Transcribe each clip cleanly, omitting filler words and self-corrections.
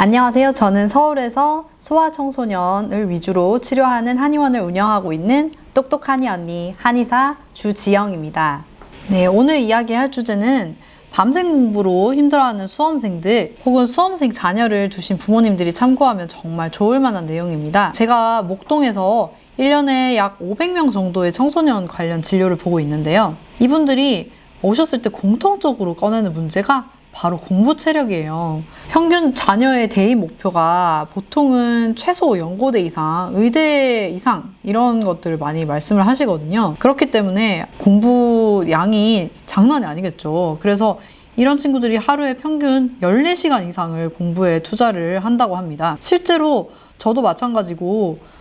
안녕하세요. 저는 서울에서 소아청소년을 위주로 치료하는 한의원을 운영하고 있는 똑똑한이 언니 한의사 주지영입니다. 네, 오늘 이야기할 주제는 밤샘 공부로 힘들어하는 수험생들 혹은 수험생 자녀를 두신 부모님들이 참고하면 정말 좋을 만한 내용입니다. 제가 목동에서 1년에 약 500명 정도의 청소년 관련 진료를 보고 있는데요. 이분들이 오셨을 때 공통적으로 꺼내는 문제가 바로 공부 체력이에요. 평균 자녀의 대입 목표가 보통은 최소 연고대 이상, 의대 이상 이런 것들을 많이 말씀을 하시거든요. 그렇기 때문에 공부 양이 장난이 아니겠죠. 그래서 이런 친구들이 하루에 평균 14시간 이상을 공부에 투자를 한다고 합니다. 실제로 저도 마찬가지고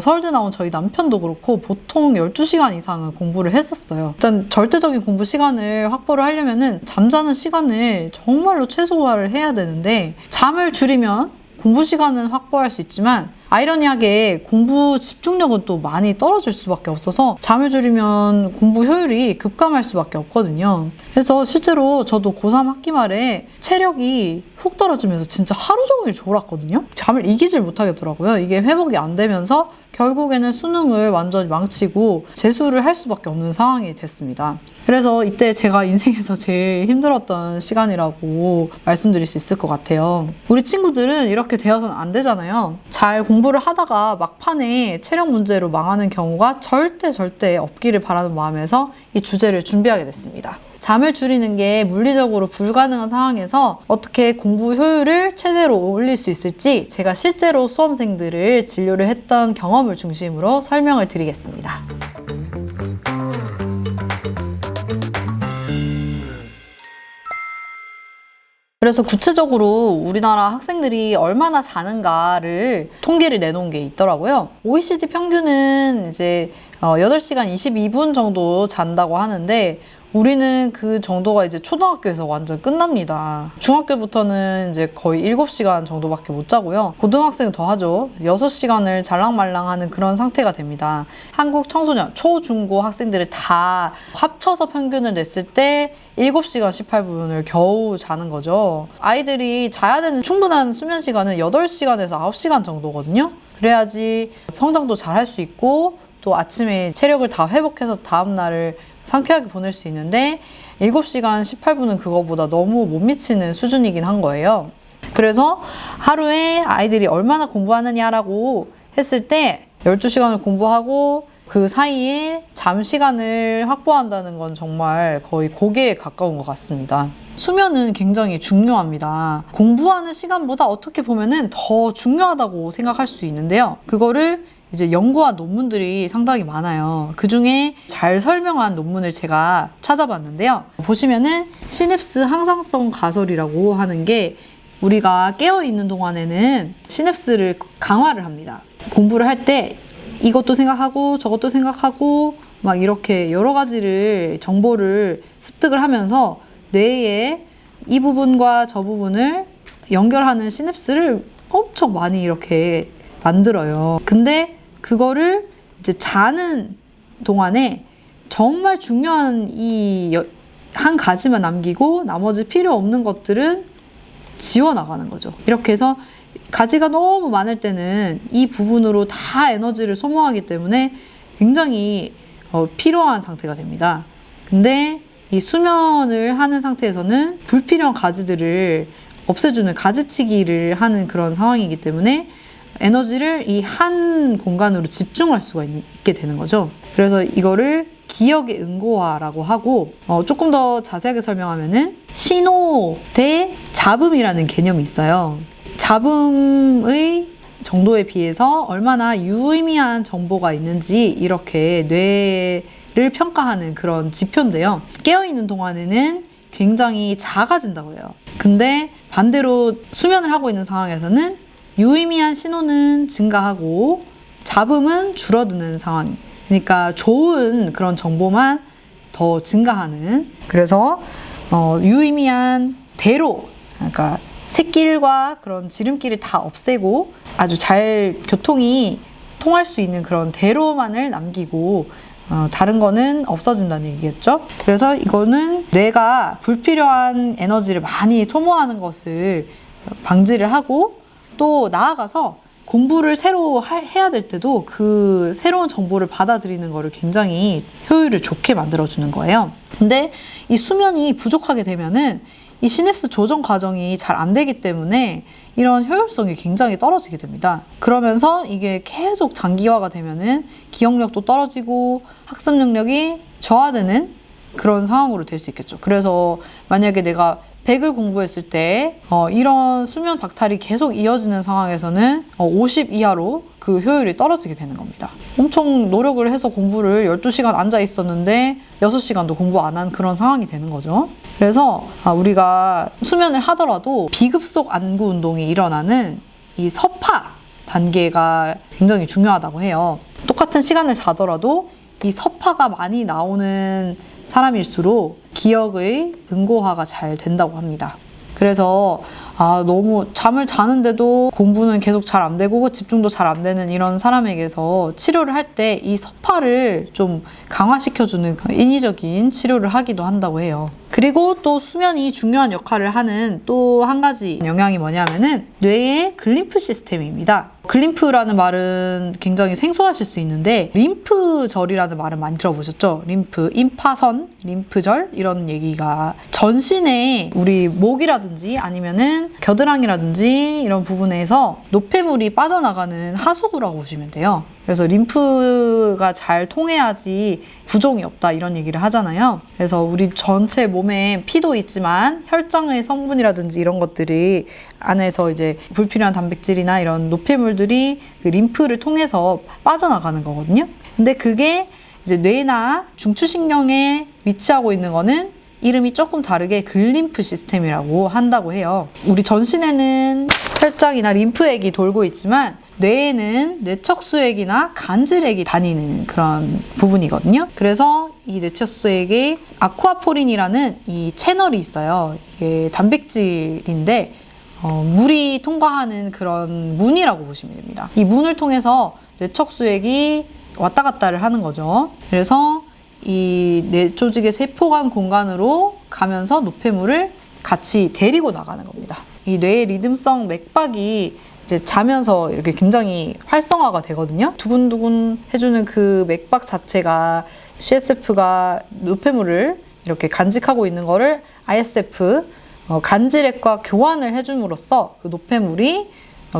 서울대 나온 저희 남편도 그렇고 보통 12시간 이상은 공부를 했었어요. 일단 절대적인 공부 시간을 확보를 하려면은 잠자는 시간을 정말로 최소화를 해야 되는데, 잠을 줄이면 공부 시간은 확보할 수 있지만 아이러니하게 공부 집중력은 또 많이 떨어질 수밖에 없어서 잠을 줄이면 공부 효율이 급감할 수밖에 없거든요. 그래서 실제로 저도 고3 학기 말에 체력이 훅 떨어지면서 진짜 하루 종일 졸았거든요. 잠을 이기질 못하겠더라고요. 이게 회복이 안 되면서 결국에는 수능을 완전히 망치고 재수를 할 수밖에 없는 상황이 됐습니다. 그래서 이때 제가 인생에서 제일 힘들었던 시간이라고 말씀드릴 수 있을 것 같아요. 우리 친구들은 이렇게 되어서는 안 되잖아요. 잘 공부를 하다가 막판에 체력 문제로 망하는 경우가 절대 없기를 바라는 마음에서 이 주제를 준비하게 됐습니다. 잠을 줄이는 게 물리적으로 불가능한 상황에서 어떻게 공부 효율을 최대로 올릴 수 있을지 제가 실제로 수험생들을 진료를 했던 경험을 중심으로 설명을 드리겠습니다. 그래서 구체적으로 우리나라 학생들이 얼마나 자는가를 통계를 내놓은 게 있더라고요. OECD 평균은 이제 8시간 22분 정도 잔다고 하는데, 우리는 그 정도가 이제 초등학교에서 완전 끝납니다. 중학교부터는 이제 거의 7시간 정도밖에 못 자고요. 고등학생은 더 하죠. 6시간을 잘랑말랑하는 그런 상태가 됩니다. 한국 청소년, 초, 중고 학생들을 다 합쳐서 평균을 냈을 때 7시간 18분을 겨우 자는 거죠. 아이들이 자야 되는 충분한 수면 시간은 8시간에서 9시간 정도거든요. 그래야지 성장도 잘 할 수 있고 또 아침에 체력을 다 회복해서 다음날을 상쾌하게 보낼 수 있는데 7시간 18분은 그거보다 너무 못 미치는 수준이긴 한 거예요. 그래서 하루에 아이들이 얼마나 공부하느냐라고 했을 때 12시간을 공부하고 그 사이에 잠 시간을 확보한다는 건 정말 거의 고개에 가까운 것 같습니다. 수면은 굉장히 중요합니다. 공부하는 시간보다 어떻게 보면은 더 중요하다고 생각할 수 있는데요. 그거를 이제 연구한 논문들이 상당히 많아요. 그 중에 잘 설명한 논문을 제가 찾아봤는데요. 보시면은 시냅스 항상성 가설이라고 하는 게 우리가 깨어있는 동안에는 시냅스를 강화를 합니다. 공부를 할 때 이것도 생각하고 저것도 생각하고 막 이렇게 여러 가지를 정보를 습득을 하면서 뇌에 이 부분과 저 부분을 연결하는 시냅스를 엄청 많이 이렇게 만들어요. 근데 그거를 이제 자는 동안에 정말 중요한 이 한 가지만 남기고 나머지 필요 없는 것들은 지워나가는 거죠. 이렇게 해서 가지가 너무 많을 때는 이 부분으로 다 에너지를 소모하기 때문에 굉장히 필요한 상태가 됩니다. 근데 이 수면을 하는 상태에서는 불필요한 가지들을 없애주는 가지치기를 하는 그런 상황이기 때문에 에너지를 이 한 공간으로 집중할 수가 있게 되는 거죠. 그래서 이거를 기억의 응고화라고 하고, 조금 더 자세하게 설명하면은 신호 대 잡음이라는 개념이 있어요. 잡음의 정도에 비해서 얼마나 유의미한 정보가 있는지 이렇게 뇌를 평가하는 그런 지표인데요. 깨어있는 동안에는 굉장히 작아진다고 해요. 근데 반대로 수면을 하고 있는 상황에서는 유의미한 신호는 증가하고 잡음은 줄어드는 상황. 그러니까 좋은 그런 정보만 더 증가하는. 그래서 유의미한 대로, 그러니까 샛길과 그런 지름길을 다 없애고 아주 잘 교통이 통할 수 있는 그런 대로만을 남기고 다른 거는 없어진다는 얘기겠죠. 그래서 이거는 뇌가 불필요한 에너지를 많이 소모하는 것을 방지를 하고 또 나아가서 공부를 새로 해야 될 때도 그 새로운 정보를 받아들이는 거를 굉장히 효율을 좋게 만들어주는 거예요. 근데 이 수면이 부족하게 되면은 이 시냅스 조정 과정이 잘 안 되기 때문에 이런 효율성이 굉장히 떨어지게 됩니다. 그러면서 이게 계속 장기화가 되면은 기억력도 떨어지고 학습 능력이 저하되는 그런 상황으로 될 수 있겠죠. 그래서 만약에 내가 100을 공부했을 때 이런 수면 박탈이 계속 이어지는 상황에서는 50 이하로 그 효율이 떨어지게 되는 겁니다. 엄청 노력을 해서 공부를 12시간 앉아 있었는데 6시간도 공부 안 한 그런 상황이 되는 거죠. 그래서 우리가 수면을 하더라도 비급속 안구 운동이 일어나는 이 서파 단계가 굉장히 중요하다고 해요. 똑같은 시간을 자더라도 이 서파가 많이 나오는 사람일수록 기억의 응고화가 잘 된다고 합니다. 그래서 너무 잠을 자는데도 공부는 계속 잘 안 되고 집중도 잘 안 되는 이런 사람에게서 치료를 할 때 이 서파를 좀 강화시켜주는 인위적인 치료를 하기도 한다고 해요. 그리고 또 수면이 중요한 역할을 하는 또 한 가지 영향이 뭐냐면은 뇌의 글림프 시스템입니다. 글림프라는 말은 굉장히 생소하실 수 있는데 림프절이라는 말은 많이 들어보셨죠? 림프, 임파선, 림프절 이런 얘기가 전신에 우리 목이라든지 아니면은 겨드랑이라든지 이런 부분에서 노폐물이 빠져나가는 하수구라고 보시면 돼요. 그래서 림프가 잘 통해야지 부종이 없다 이런 얘기를 하잖아요. 그래서 우리 전체 몸에 피도 있지만 혈장의 성분이라든지 이런 것들이 안에서 이제 불필요한 단백질이나 이런 노폐물들이 그 림프를 통해서 빠져나가는 거거든요. 근데 그게 이제 뇌나 중추신경에 위치하고 있는 거는 이름이 조금 다르게 글림프 시스템이라고 한다고 해요. 우리 전신에는 혈장이나 림프액이 돌고 있지만 뇌에는 뇌척수액이나 간질액이 다니는 그런 부분이거든요. 그래서 이 뇌척수액에 아쿠아포린이라는 이 채널이 있어요. 이게 단백질인데 물이 통과하는 그런 문이라고 보시면 됩니다. 이 문을 통해서 뇌척수액이 왔다 갔다를 하는 거죠. 그래서 이 뇌 조직의 세포간 공간으로 가면서 노폐물을 같이 데리고 나가는 겁니다. 이 뇌의 리듬성 맥박이 이제 자면서 이렇게 굉장히 활성화가 되거든요. 두근두근 해주는 그 맥박 자체가 CSF가 노폐물을 이렇게 간직하고 있는 거를 ISF 간질액과 교환을 해줌으로써 그 노폐물이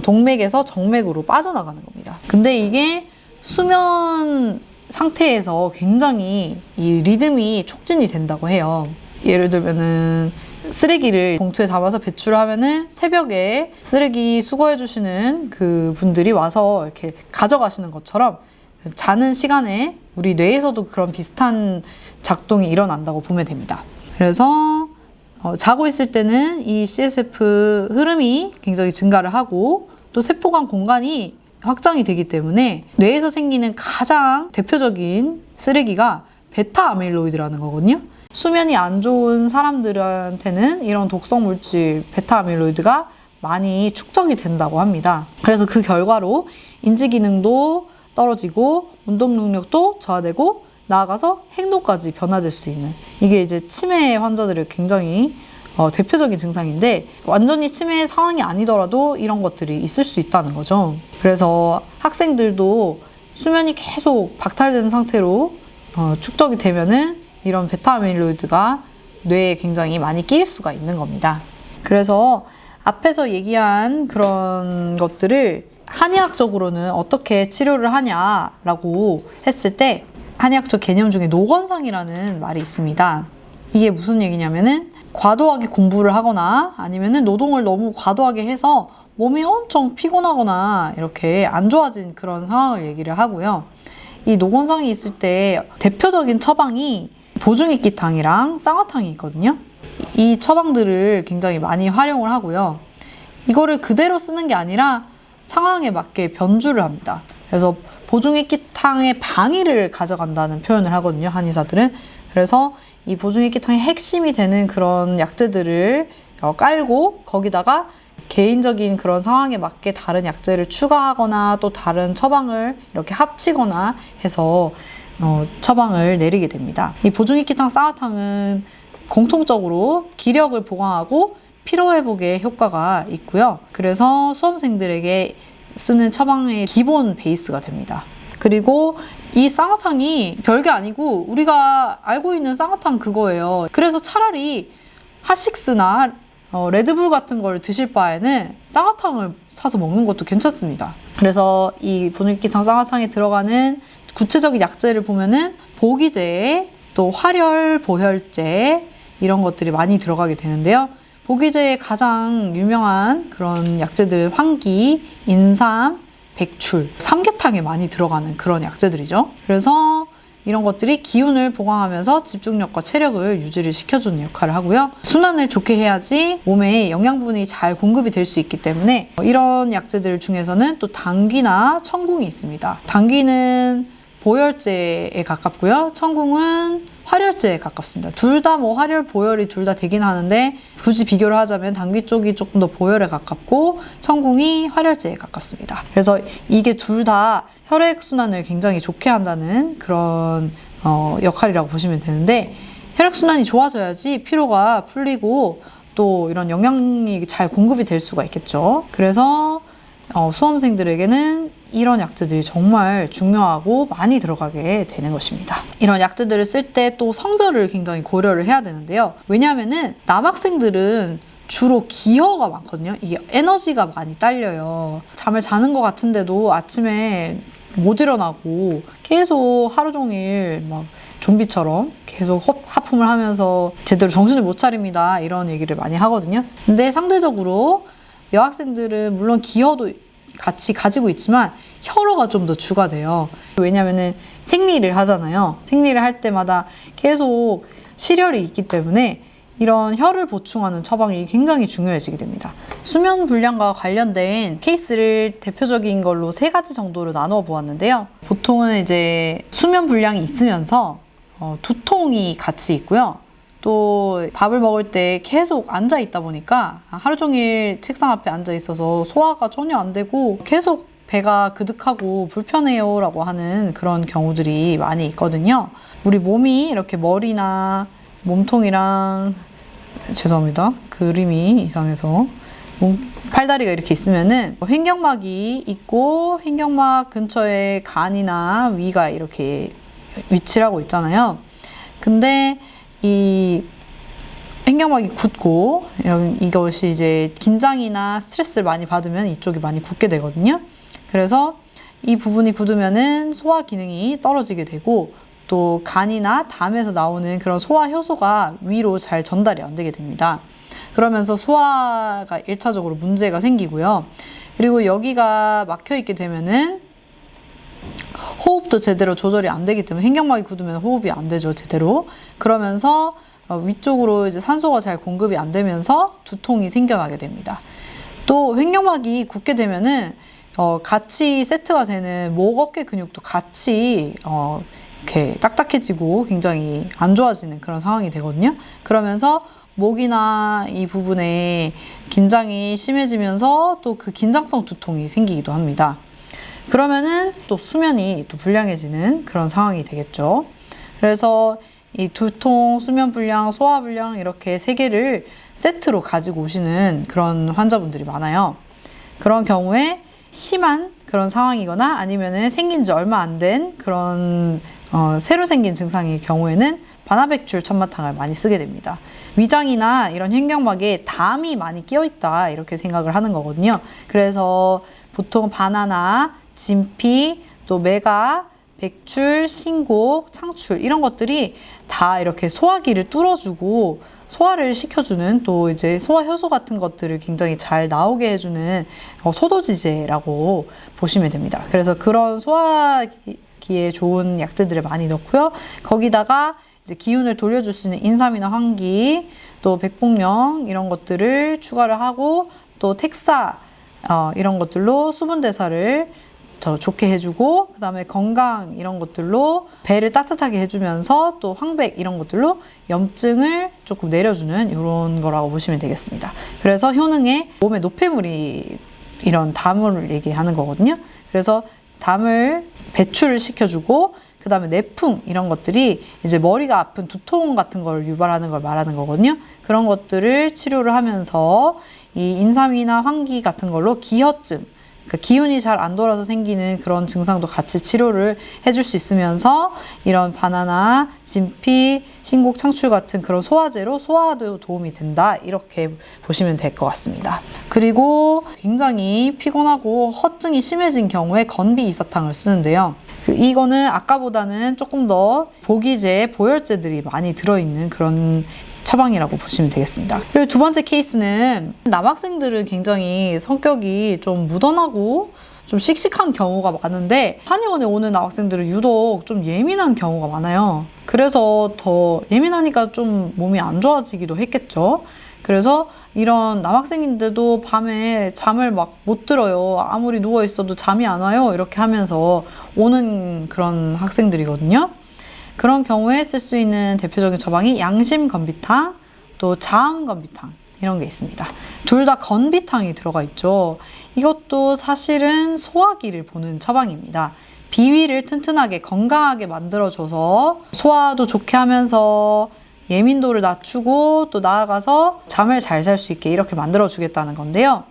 동맥에서 정맥으로 빠져나가는 겁니다. 근데 이게 수면 상태에서 굉장히 이 리듬이 촉진이 된다고 해요. 예를 들면은 쓰레기를 봉투에 담아서 배출을 하면은 새벽에 쓰레기 수거해 주시는 그 분들이 와서 이렇게 가져가시는 것처럼 자는 시간에 우리 뇌에서도 그런 비슷한 작동이 일어난다고 보면 됩니다. 그래서 자고 있을 때는 이 CSF 흐름이 굉장히 증가를 하고 또 세포간 공간이 확장이 되기 때문에 뇌에서 생기는 가장 대표적인 쓰레기가 베타 아밀로이드라는 거거든요. 수면이 안 좋은 사람들한테는 이런 독성 물질 베타 아밀로이드가 많이 축적이 된다고 합니다. 그래서 그 결과로 인지 기능도 떨어지고 운동 능력도 저하되고 나아가서 행동까지 변화될 수 있는, 이게 이제 치매 환자들의 굉장히 대표적인 증상인데 완전히 치매 상황이 아니더라도 이런 것들이 있을 수 있다는 거죠. 그래서 학생들도 수면이 계속 박탈된 상태로 축적이 되면은 이런 베타 아밀로이드가 뇌에 굉장히 많이 끼일 수가 있는 겁니다. 그래서 앞에서 얘기한 그런 것들을 한의학적으로는 어떻게 치료를 하냐라고 했을 때 한의학적 개념 중에 노건상이라는 말이 있습니다. 이게 무슨 얘기냐면은 과도하게 공부를 하거나 아니면은 노동을 너무 과도하게 해서 몸이 엄청 피곤하거나 이렇게 안 좋아진 그런 상황을 얘기를 하고요. 이 노건상이 있을 때 대표적인 처방이 보중익기탕이랑 쌍화탕이 있거든요. 이 처방들을 굉장히 많이 활용을 하고요. 이거를 그대로 쓰는 게 아니라 상황에 맞게 변주를 합니다. 그래서 보중익기탕의 방위를 가져간다는 표현을 하거든요, 한의사들은. 그래서 이 보중익기탕의 핵심이 되는 그런 약재들을 깔고 거기다가 개인적인 그런 상황에 맞게 다른 약재를 추가하거나 또 다른 처방을 이렇게 합치거나 해서 처방을 내리게 됩니다. 이 보중익기탕 쌍화탕은 공통적으로 기력을 보강하고 피로회복에 효과가 있고요. 그래서 수험생들에게 쓰는 처방의 기본 베이스가 됩니다. 그리고 이 쌍화탕이 별게 아니고 우리가 알고 있는 쌍화탕 그거예요. 그래서 차라리 핫식스나 레드불 같은 걸 드실 바에는 쌍화탕을 사서 먹는 것도 괜찮습니다. 그래서 이 분홍익기탕 쌍화탕에 들어가는 구체적인 약재를 보면은 보기제, 또 활혈, 보혈제 이런 것들이 많이 들어가게 되는데요. 보기제의 가장 유명한 그런 약재들 황기, 인삼, 백출, 삼계탕에 많이 들어가는 그런 약재들이죠. 그래서 이런 것들이 기운을 보강하면서 집중력과 체력을 유지를 시켜주는 역할을 하고요. 순환을 좋게 해야지 몸에 영양분이 잘 공급이 될 수 있기 때문에 이런 약재들 중에서는 또 당귀나 청궁이 있습니다. 당귀는 보혈제에 가깝고요. 청궁은 활혈제에 가깝습니다. 둘 다 뭐 활혈, 보혈이 둘 다 되긴 하는데 굳이 비교를 하자면 당귀 쪽이 조금 더 보혈에 가깝고 청궁이 활혈제에 가깝습니다. 그래서 이게 둘 다 혈액순환을 굉장히 좋게 한다는 그런 역할이라고 보시면 되는데 혈액순환이 좋아져야지 피로가 풀리고 또 이런 영양이 잘 공급이 될 수가 있겠죠. 그래서 수험생들에게는 이런 약재들이 정말 중요하고 많이 들어가게 되는 것입니다. 이런 약재들을 쓸 때 또 성별을 굉장히 고려를 해야 되는데요. 왜냐하면은 남학생들은 주로 기혈가 많거든요. 이게 에너지가 많이 딸려요. 잠을 자는 것 같은데도 아침에 못 일어나고 계속 하루 종일 막 좀비처럼 계속 하품을 하면서 제대로 정신을 못 차립니다. 이런 얘기를 많이 하거든요. 근데 상대적으로 여학생들은 물론 기혈도 같이 가지고 있지만 혈어가 좀 더 주가 돼요. 왜냐면은 생리를 하잖아요. 생리를 할 때마다 계속 실혈이 있기 때문에 이런 혈을 보충하는 처방이 굉장히 중요해지게 됩니다. 수면 불량과 관련된 케이스를 대표적인 걸로 3가지 정도로 나누어 보았는데요. 보통은 이제 수면 불량이 있으면서 두통이 같이 있고요. 또 밥을 먹을 때 계속 앉아 있다 보니까 하루 종일 책상 앞에 앉아 있어서 소화가 전혀 안 되고 계속 배가 그득하고 불편해요 라고 하는 그런 경우들이 많이 있거든요. 우리 몸이 이렇게 머리나 몸통이랑 죄송합니다. 그림이 이상해서 팔다리가 이렇게 있으면은 횡격막이 있고 횡격막 근처에 간이나 위가 이렇게 위치를 하고 있잖아요. 근데 이 횡격막이 굳고 이것이 이제 긴장이나 스트레스를 많이 받으면 이쪽이 많이 굳게 되거든요. 그래서 이 부분이 굳으면은 소화 기능이 떨어지게 되고 또 간이나 담에서 나오는 그런 소화 효소가 위로 잘 전달이 안 되게 됩니다. 그러면서 소화가 1차적으로 문제가 생기고요. 그리고 여기가 막혀 있게 되면은 호흡도 제대로 조절이 안 되기 때문에 횡격막이 굳으면 호흡이 안 되죠, 제대로. 그러면서 위쪽으로 이제 산소가 잘 공급이 안 되면서 두통이 생겨나게 됩니다. 또 횡격막이 굳게 되면은 같이 세트가 되는 목, 어깨 근육도 같이 이렇게 딱딱해지고 굉장히 안 좋아지는 그런 상황이 되거든요. 그러면서 목이나 이 부분에 긴장이 심해지면서 또 그 긴장성 두통이 생기기도 합니다. 그러면은 또 수면이 또 불량해지는 그런 상황이 되겠죠. 그래서 이 두통, 수면 불량, 소화 불량 이렇게 3개를 세트로 가지고 오시는 그런 환자분들이 많아요. 그런 경우에 심한 그런 상황이거나 아니면은 생긴 지 얼마 안 된 그런 새로 생긴 증상일 경우에는 바나백출 천마탕을 많이 쓰게 됩니다. 위장이나 이런 횡격막에 담이 많이 끼어 있다 이렇게 생각을 하는 거거든요. 그래서 보통 바나나, 진피, 또 메가, 백출, 신곡, 창출 이런 것들이 다 이렇게 소화기를 뚫어주고 소화를 시켜주는 또 이제 소화 효소 같은 것들을 굉장히 잘 나오게 해주는 소도지제라고 보시면 됩니다. 그래서 그런 소화기에 좋은 약재들을 많이 넣고요. 거기다가 이제 기운을 돌려줄 수 있는 인삼이나 황기, 또 백복령 이런 것들을 추가를 하고 또 택사 이런 것들로 수분 대사를 더 좋게 해주고 그 다음에 건강 이런 것들로 배를 따뜻하게 해주면서 또 황백 이런 것들로 염증을 조금 내려주는 이런 거라고 보시면 되겠습니다. 그래서 효능에 몸에 노폐물이 이런 담을 얘기하는 거거든요. 그래서 담을 배출을 시켜주고 그 다음에 내풍 이런 것들이 이제 머리가 아픈 두통 같은 걸 유발하는 걸 말하는 거거든요. 그런 것들을 치료를 하면서 이 인삼이나 황기 같은 걸로 기혈증, 그러니까 기운이 잘 안 돌아서 생기는 그런 증상도 같이 치료를 해줄 수 있으면서 이런 바나나, 진피, 신곡 창출 같은 그런 소화제로 소화도 도움이 된다. 이렇게 보시면 될 것 같습니다. 그리고 굉장히 피곤하고 허증이 심해진 경우에 건비 이사탕을 쓰는데요. 이거는 아까보다는 조금 더 보기제, 보혈제들이 많이 들어있는 그런 처방이라고 보시면 되겠습니다. 그리고 두 번째 케이스는 남학생들은 굉장히 성격이 좀 무던하고 좀 씩씩한 경우가 많은데 한의원에 오는 남학생들은 유독 좀 예민한 경우가 많아요. 그래서 더 예민하니까 좀 몸이 안 좋아지기도 했겠죠. 그래서 이런 남학생인데도 밤에 잠을 막 못 들어요. 아무리 누워있어도 잠이 안 와요. 이렇게 하면서 오는 그런 학생들이거든요. 그런 경우에 쓸 수 있는 대표적인 처방이 양심건비탕, 또 자음건비탕 이런 게 있습니다. 둘 다 건비탕이 들어가 있죠. 이것도 사실은 소화기를 보는 처방입니다. 비위를 튼튼하게 건강하게 만들어줘서 소화도 좋게 하면서 예민도를 낮추고 또 나아가서 잠을 잘 잘 수 있게 이렇게 만들어주겠다는 건데요.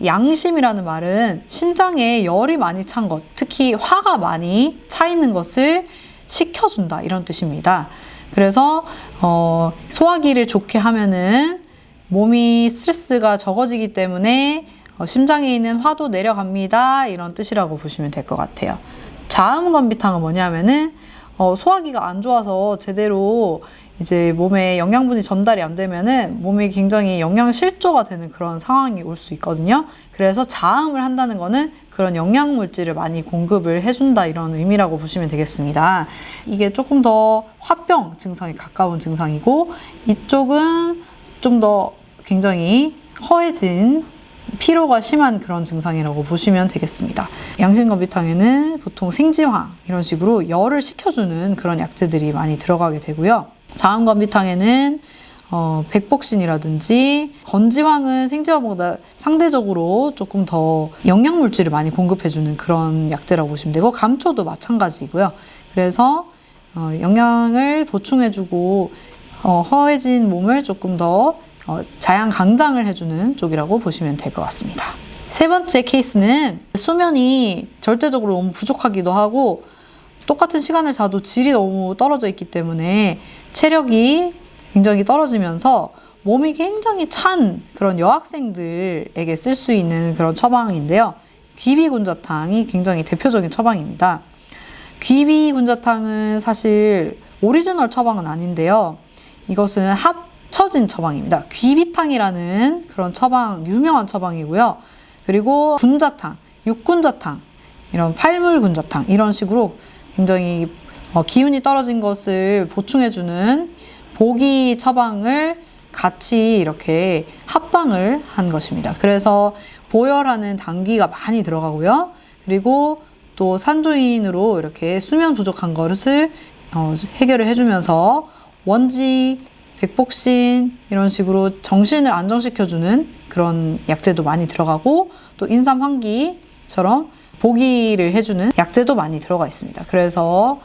양심이라는 말은 심장에 열이 많이 찬 것, 특히 화가 많이 차 있는 것을 식혀준다 이런 뜻입니다. 그래서 소화기를 좋게 하면은 몸이 스트레스가 적어지기 때문에 심장에 있는 화도 내려갑니다. 이런 뜻이라고 보시면 될 것 같아요. 자음건비탕은 뭐냐면은 소화기가 안 좋아서 제대로 이제 몸에 영양분이 전달이 안 되면은 몸이 굉장히 영양 실조가 되는 그런 상황이 올 수 있거든요. 그래서 자음을 한다는 거는 그런 영양 물질을 많이 공급을 해준다 이런 의미라고 보시면 되겠습니다. 이게 조금 더 화병 증상에 가까운 증상이고 이쪽은 좀 더 굉장히 허해진 피로가 심한 그런 증상이라고 보시면 되겠습니다. 양심건비탕에는 보통 생지황 이런 식으로 열을 식혀주는 그런 약재들이 많이 들어가게 되고요. 자음건비탕에는 백복신이라든지 건지황은 생지황보다 상대적으로 조금 더 영양물질을 많이 공급해주는 그런 약재라고 보시면 되고 감초도 마찬가지고요. 그래서 영양을 보충해주고 허해진 몸을 조금 더 자양 강장을 해주는 쪽이라고 보시면 될 것 같습니다. 세 번째 케이스는 수면이 절대적으로 너무 부족하기도 하고 똑같은 시간을 자도 질이 너무 떨어져 있기 때문에 체력이 굉장히 떨어지면서 몸이 굉장히 찬 그런 여학생들에게 쓸 수 있는 그런 처방인데요. 귀비군자탕이 굉장히 대표적인 처방입니다. 귀비군자탕은 사실 오리지널 처방은 아닌데요. 이것은 합쳐진 처방입니다. 귀비탕이라는 그런 처방, 유명한 처방이고요. 그리고 군자탕, 육군자탕, 이런 팔물군자탕 이런 식으로 굉장히 기운이 떨어진 것을 보충해주는 보기 처방을 같이 이렇게 합방을 한 것입니다. 그래서 보혈하는 당귀가 많이 들어가고요. 그리고 또 산조인으로 이렇게 수면 부족한 것을 해결을 해주면서 원지, 백복신 이런 식으로 정신을 안정시켜주는 그런 약재도 많이 들어가고 또 인삼황기처럼 보기를 해주는 약재도 많이 들어가 있습니다. 그래서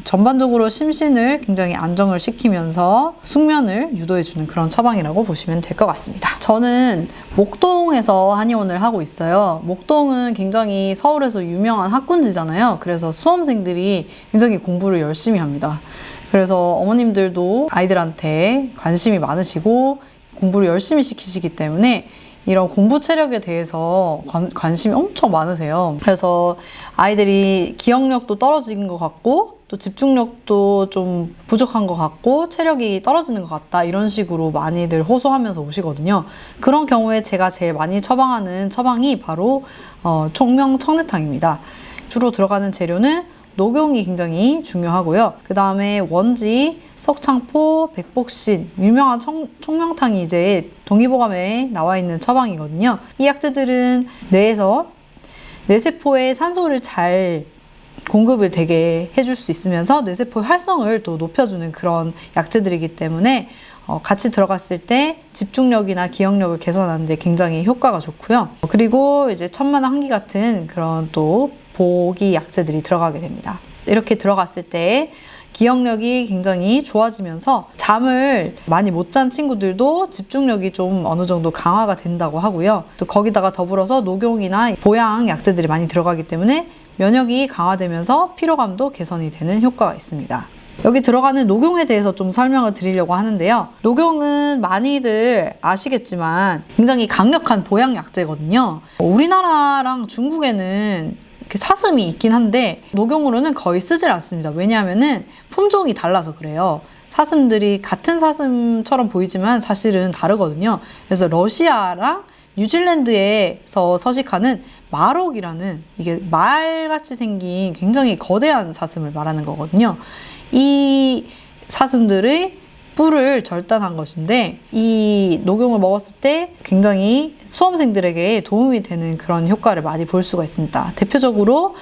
전반적으로 심신을 굉장히 안정을 시키면서 숙면을 유도해주는 그런 처방이라고 보시면 될 것 같습니다. 저는 목동에서 한의원을 하고 있어요. 목동은 굉장히 서울에서 유명한 학군지잖아요. 그래서 수험생들이 굉장히 공부를 열심히 합니다. 그래서 어머님들도 아이들한테 관심이 많으시고 공부를 열심히 시키시기 때문에 이런 공부 체력에 대해서 관심이 엄청 많으세요. 그래서 아이들이 기억력도 떨어진 것 같고 또 집중력도 좀 부족한 것 같고 체력이 떨어지는 것 같다 이런 식으로 많이들 호소하면서 오시거든요. 그런 경우에 제가 제일 많이 처방하는 처방이 바로 총명청내탕입니다. 주로 들어가는 재료는 녹용이 굉장히 중요하고요. 그 다음에 원지, 석창포, 백복신, 유명한 총명탕이 이제 동의보감에 나와 있는 처방이거든요. 이 약재들은 뇌에서 뇌세포에 산소를 잘 공급을 되게 해줄 수 있으면서 뇌세포의 활성을 또 높여주는 그런 약재들이기 때문에 같이 들어갔을 때 집중력이나 기억력을 개선하는 데 굉장히 효과가 좋고요. 그리고 이제 천만한 한기 같은 그런 또 보기 약재들이 들어가게 됩니다. 이렇게 들어갔을 때 기억력이 굉장히 좋아지면서 잠을 많이 못 잔 친구들도 집중력이 좀 어느 정도 강화가 된다고 하고요. 또 거기다가 더불어서 녹용이나 보양 약재들이 많이 들어가기 때문에 면역이 강화되면서 피로감도 개선이 되는 효과가 있습니다. 여기 들어가는 녹용에 대해서 좀 설명을 드리려고 하는데요. 녹용은 많이들 아시겠지만 굉장히 강력한 보양 약재거든요. 우리나라랑 중국에는 이렇게 사슴이 있긴 한데 녹용으로는 거의 쓰질 않습니다. 왜냐하면은 품종이 달라서 그래요. 사슴들이 같은 사슴처럼 보이지만 사실은 다르거든요. 그래서 러시아랑 뉴질랜드에서 서식하는 마록이라는, 이게 말같이 생긴 굉장히 거대한 사슴을 말하는 거거든요. 이 사슴들의 뿔을 절단한 것인데 이 녹용을 먹었을 때 굉장히 수험생들에게 도움이 되는 그런 효과를 많이 볼 수가 있습니다. 대표적으로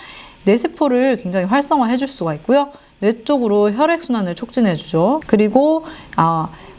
뇌세포를 굉장히 활성화해 줄 수가 있고요. 뇌 쪽으로 혈액순환을 촉진해 주죠. 그리고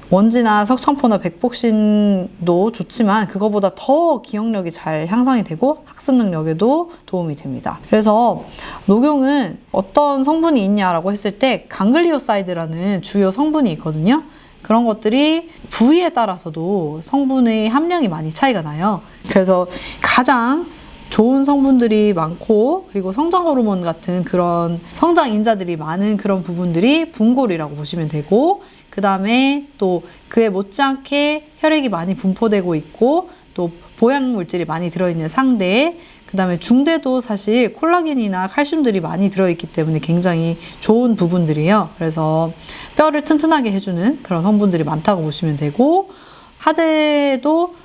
원지나 석청포나 백복신도 좋지만 그거보다 더 기억력이 잘 향상이 되고 학습 능력에도 도움이 됩니다. 그래서 녹용은 어떤 성분이 있냐라고 했을 때 강글리오사이드라는 주요 성분이 있거든요. 그런 것들이 부위에 따라서도 성분의 함량이 많이 차이가 나요. 그래서 가장 좋은 성분들이 많고 그리고 성장 호르몬 같은 그런 성장 인자들이 많은 그런 부분들이 분골이라고 보시면 되고, 그 다음에 또 그에 못지않게 혈액이 많이 분포되고 있고 또 보양 물질이 많이 들어있는 상대, 그 다음에 중대도 사실 콜라겐이나 칼슘들이 많이 들어있기 때문에 굉장히 좋은 부분들이에요. 그래서 뼈를 튼튼하게 해주는 그런 성분들이 많다고 보시면 되고, 하대도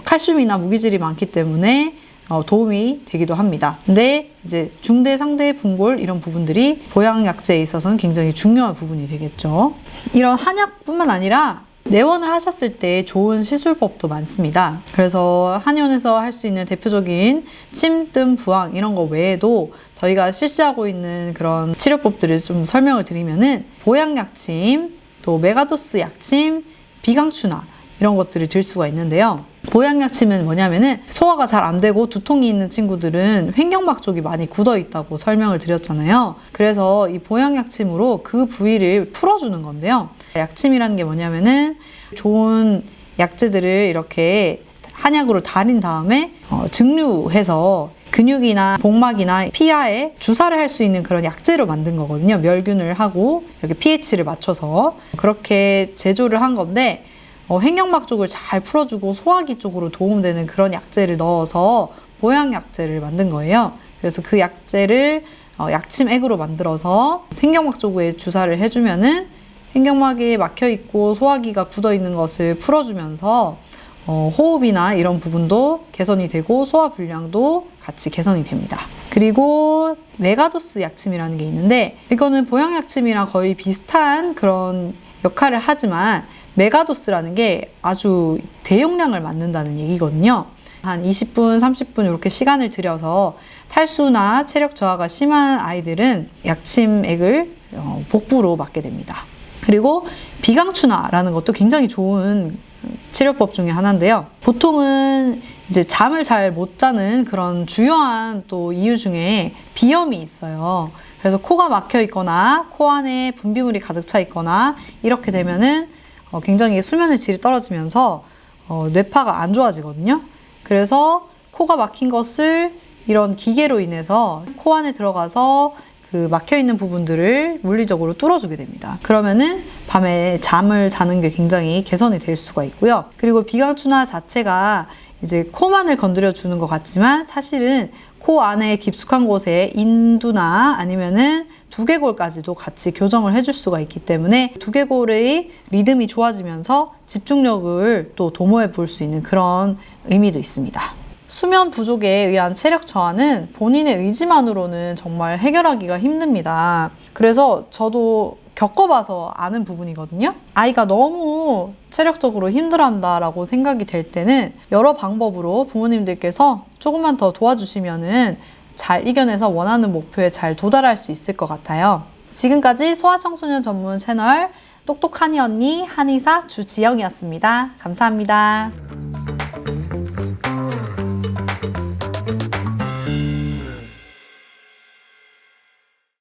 칼슘이나 무기질이 많기 때문에 도움이 되기도 합니다. 근데 이제 중대, 상대, 분골 이런 부분들이 보양약제에 있어서는 굉장히 중요한 부분이 되겠죠. 이런 한약뿐만 아니라 내원을 하셨을 때 좋은 시술법도 많습니다. 그래서 한의원에서 할 수 있는 대표적인 침, 뜸, 부항 이런 거 외에도 저희가 실시하고 있는 그런 치료법들을 좀 설명을 드리면은 보양약침, 또 메가도스 약침, 비강추나 이런 것들을 들 수가 있는데요. 보양약침은 뭐냐면은 소화가 잘 안 되고 두통이 있는 친구들은 횡격막 쪽이 많이 굳어 있다고 설명을 드렸잖아요. 그래서 이 보양약침으로 그 부위를 풀어주는 건데요. 약침이라는 게 뭐냐면은 좋은 약재들을 이렇게 한약으로 달인 다음에 증류해서 근육이나 복막이나 피하에 주사를 할 수 있는 그런 약재로 만든 거거든요. 멸균을 하고 이렇게 pH를 맞춰서 그렇게 제조를 한 건데, 횡격막 쪽을 잘 풀어주고 소화기 쪽으로 도움되는 그런 약재를 넣어서 보양약재를 만든 거예요. 그래서 그 약재를 약침액으로 만들어서 횡격막 쪽에 주사를 해주면은 횡격막이 막혀있고 소화기가 굳어있는 것을 풀어주면서 호흡이나 이런 부분도 개선이 되고 소화 불량도 같이 개선이 됩니다. 그리고 메가도스 약침이라는 게 있는데, 이거는 보양약침이랑 거의 비슷한 그런 역할을 하지만 메가도스라는 게 아주 대용량을 맞는다는 얘기거든요. 한 20분, 30분 이렇게 시간을 들여서 탈수나 체력 저하가 심한 아이들은 약침액을 복부로 맞게 됩니다. 그리고 비강추나라는 것도 굉장히 좋은 치료법 중에 하나인데요. 보통은 이제 잠을 잘 못 자는 그런 주요한 또 이유 중에 비염이 있어요. 그래서 코가 막혀 있거나 코 안에 분비물이 가득 차 있거나 이렇게 되면은 굉장히 수면의 질이 떨어지면서 뇌파가 안 좋아지거든요. 그래서 코가 막힌 것을 이런 기계로 인해서 코 안에 들어가서 그 막혀있는 부분들을 물리적으로 뚫어주게 됩니다. 그러면은 밤에 잠을 자는 게 굉장히 개선이 될 수가 있고요. 그리고 비강추나 자체가 이제 코만을 건드려 주는 것 같지만 사실은 코 안에 깊숙한 곳에 인두나 아니면은 두개골까지도 같이 교정을 해줄 수가 있기 때문에 두개골의 리듬이 좋아지면서 집중력을 또 도모해 볼 수 있는 그런 의미도 있습니다. 수면 부족에 의한 체력 저하는 본인의 의지만으로는 정말 해결하기가 힘듭니다. 그래서 저도 겪어봐서 아는 부분이거든요. 아이가 너무 체력적으로 힘들어한다라고 생각이 될 때는 여러 방법으로 부모님들께서 조금만 더 도와주시면은 잘 이겨내서 원하는 목표에 잘 도달할 수 있을 것 같아요. 지금까지 소아청소년 전문 채널 똑똑한이 언니 한의사 주지영이었습니다. 감사합니다.